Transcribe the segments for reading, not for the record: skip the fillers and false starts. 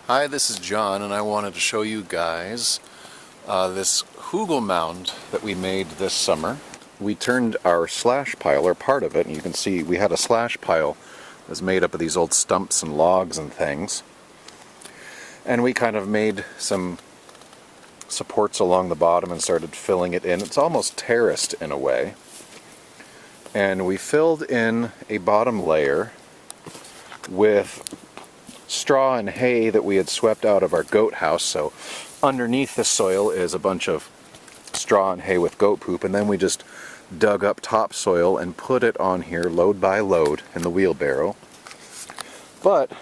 Hi, this is John, and I wanted to show you guys this Hügel mound that we made this summer. We turned our slash pile, or part of it, and you can see we had a slash pile that was made up of these old stumps and logs and things. And we kind of made some supports along the bottom and started filling it in. It's almost terraced in a way. And we filled in a bottom layer with straw and hay that we had swept out of our goat house. So underneath the soil is a bunch of straw and hay with goat poop, and then we just dug up topsoil and put it on here load by load in the wheelbarrow. But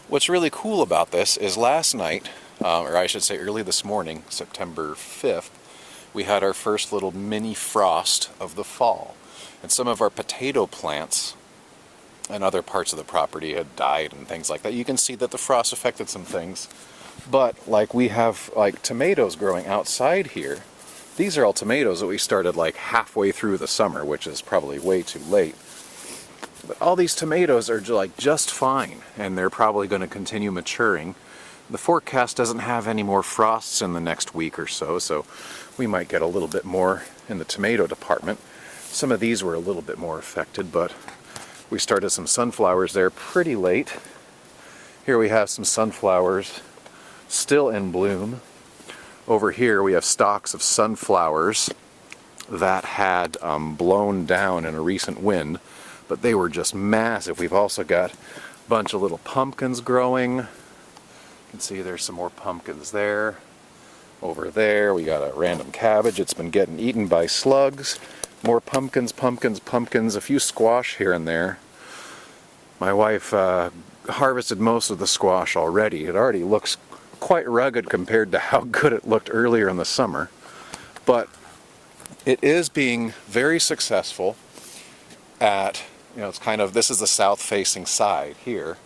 what's really cool about this is last night, or I should say early this morning, September 5th, we had our first little mini frost of the fall. And some of our potato plants and other parts of the property had died and things like that. You can see that the frost affected some things. But like we have like tomatoes growing outside here. These are all tomatoes that we started like halfway through the summer, which is probably way too late. But all these tomatoes are like just fine, and they're probably going to continue maturing. The forecast doesn't have any more frosts in the next week or so, so we might get a little bit more in the tomato department. Some of these were a little bit more affected, but we started some sunflowers there pretty late. Here we have some sunflowers still in bloom. Over here we have stalks of sunflowers that had blown down in a recent wind, but they were just massive. We've also got a bunch of little pumpkins growing. You can see there's some more pumpkins there. Over there we got a random cabbage. It's been getting eaten by slugs. More pumpkins, pumpkins, pumpkins, a few squash here and there. My wife harvested most of the squash already. It already looks quite rugged compared to how good it looked earlier in the summer. But it is being very successful at, it's kind of, this is the south-facing side here.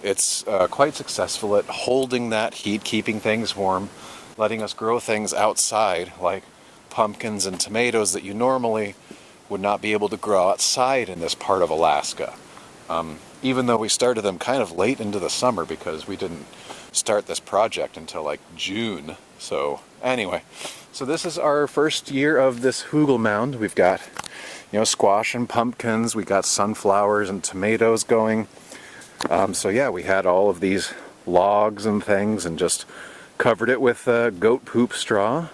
It's quite successful at holding that heat, keeping things warm, letting us grow things outside like pumpkins and tomatoes that you normally would not be able to grow outside in this part of Alaska. Even though we started them kind of late into the summer because we didn't start this project until like June. So anyway, so this is our first year of this Hügel mound. We've got, squash and pumpkins. We got sunflowers and tomatoes going. So yeah, we had all of these logs and things and just covered it with goat poop straw.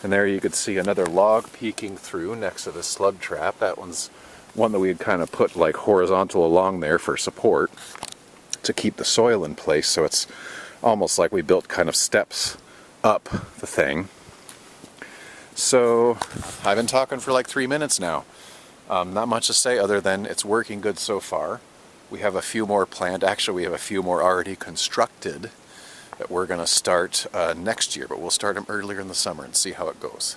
And there you could see another log peeking through next to the slug trap. That one's one that we had kind of put like horizontal along there for support to keep the soil in place. So it's almost like we built kind of steps up the thing. So I've been talking for like 3 minutes now. Not much to say other than it's working good so far. We have a few more planned. Actually, we have a few more already constructed that we're going to start next year, but we'll start them earlier in the summer and see how it goes.